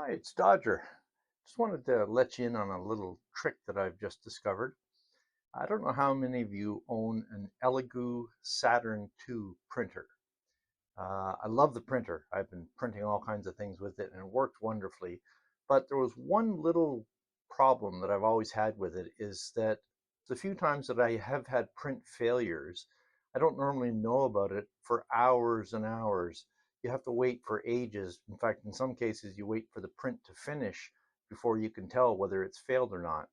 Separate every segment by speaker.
Speaker 1: Hi, it's Dodger. Just wanted to let you in on a little trick that I've just discovered. I don't know how many of you own an Elegoo Saturn II printer. I love the printer. I've been printing all kinds of things with it and it worked wonderfully. But there was one little problem that I've always had with it is that the few times that I have had print failures, I don't normally know about it for hours and hours. You have to wait for ages. In fact, in some cases, you wait for the print to finish before you can tell whether it's failed or not.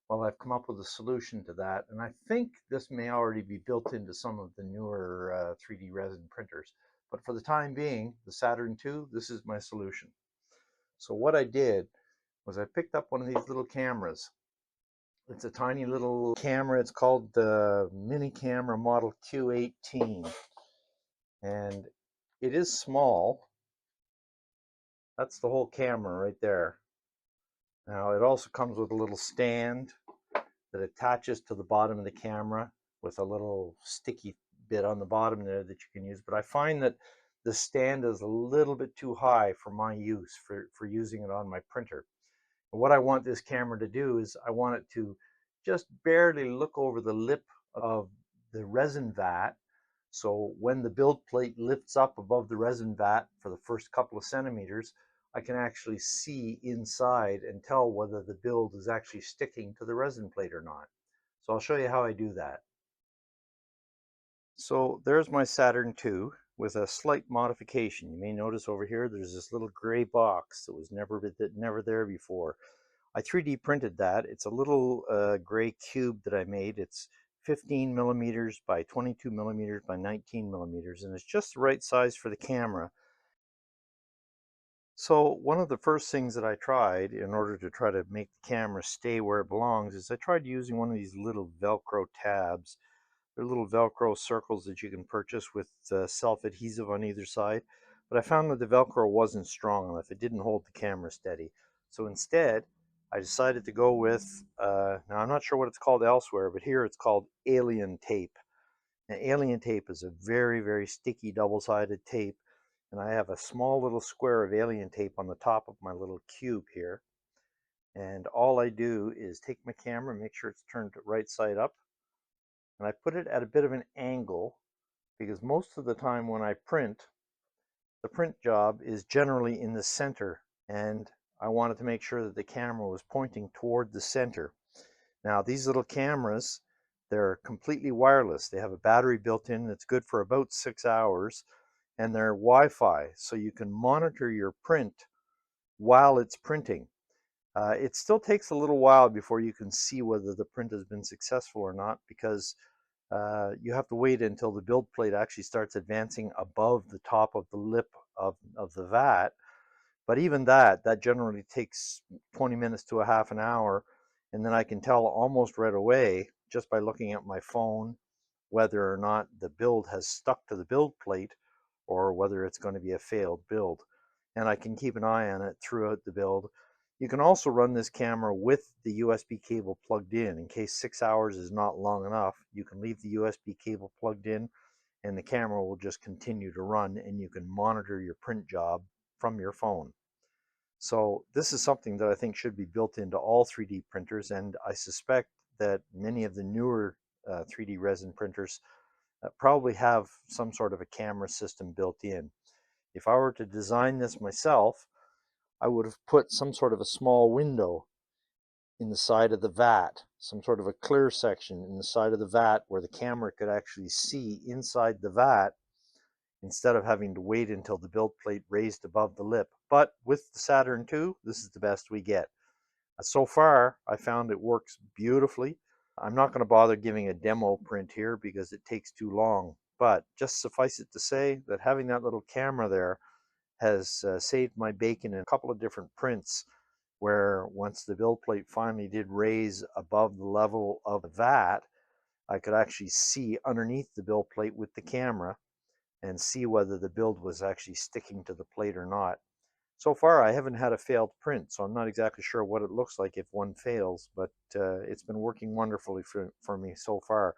Speaker 1: Well, I've come up with a solution to that, and I think this may already be built into some of the newer 3D resin printers. But for the time being, the Saturn II, this is my solution. So what I did was I picked up one of these little cameras. It's a tiny little camera. It's called the Mini Camera Model Q18. And it is small. That's the whole camera right there. Now it also comes with a little stand that attaches to the bottom of the camera with a little sticky bit on the bottom there that you can use. But I find that the stand is a little bit too high for my use, for using it on my printer. And what I want this camera to do is I want it to just barely look over the lip of the resin vat. So when the build plate lifts up above the resin vat for the first couple of centimeters, I can actually see inside and tell whether the build is actually sticking to the resin plate or not. So I'll show you how I do that. So there's my Saturn II with a slight modification. You may notice over here there's this little gray box that was never there before. I 3D printed that. It's a little gray cube that I made. It's 15 millimeters by 22 millimeters by 19 millimeters, and it's just the right size for the camera. So one of the first things that I tried in order to try to make the camera stay where it belongs is I tried using one of these little Velcro tabs. They're little Velcro circles that you can purchase with self-adhesive on either side. But I found that the Velcro wasn't strong enough. It didn't hold the camera steady. So instead, I decided to go with, now I'm not sure what it's called elsewhere, but here it's called alien tape. Now, alien tape is a very, very sticky double-sided tape. And I have a small little square of alien tape on the top of my little cube here. And all I do is take my camera, make sure it's turned right side up, and I put it at a bit of an angle because most of the time when I print, the print job is generally in the center, and I wanted to make sure that the camera was pointing toward the center. Now these little cameras, they're completely wireless. They have a battery built in that's good for about 6 hours, and they're Wi-Fi, so you can monitor your print while it's printing. It still takes a little while before you can see whether the print has been successful or not because you have to wait until the build plate actually starts advancing above the top of the lip of the vat. But even that generally takes 20 minutes to a half an hour. And then I can tell almost right away just by looking at my phone whether or not the build has stuck to the build plate or whether it's going to be a failed build. And I can keep an eye on it throughout the build. You can also run this camera with the USB cable plugged in case 6 hours is not long enough. You can leave the USB cable plugged in and the camera will just continue to run and you can monitor your print job from your phone. So this is something that I think should be built into all 3D printers, and I suspect that many of the newer 3D resin printers probably have some sort of a camera system built in. If I were to design this myself, I would have put some sort of a small window in the side of the vat, some sort of a clear section in the side of the vat where the camera could actually see inside the vat instead of having to wait until the build plate raised above the lip. But with the Saturn II, this is the best we get. So far, I found it works beautifully. I'm not going to bother giving a demo print here because it takes too long, but just suffice it to say that having that little camera there has saved my bacon in a couple of different prints where once the build plate finally did raise above the level of the vat, I could actually see underneath the build plate with the camera and see whether the build was actually sticking to the plate or not. So far, I haven't had a failed print, so I'm not exactly sure what it looks like if one fails, but it's been working wonderfully for me so far.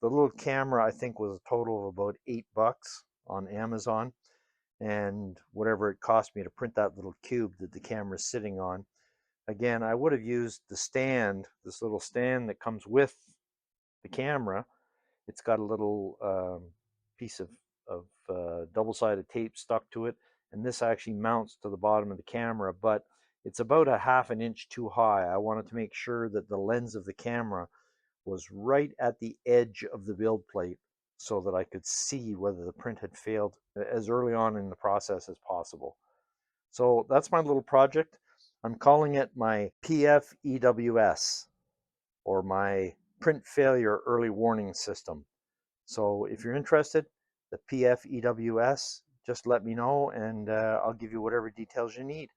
Speaker 1: The little camera, I think, was a total of about $8 on Amazon. and whatever it cost me to print that little cube that the camera is sitting on. Again, I would have used the stand, this little stand that comes with the camera. It's got a little piece of double-sided tape stuck to it, and this actually mounts to the bottom of the camera, but it's about a half an inch too high. I wanted to make sure that the lens of the camera was right at the edge of the build plate so that I could see whether the print had failed as early on in the process as possible. So that's my little project. I'm calling it my PFEWS, or my print failure early warning system. So if you're interested, the PFEWS, just let me know, and I'll give you whatever details you need.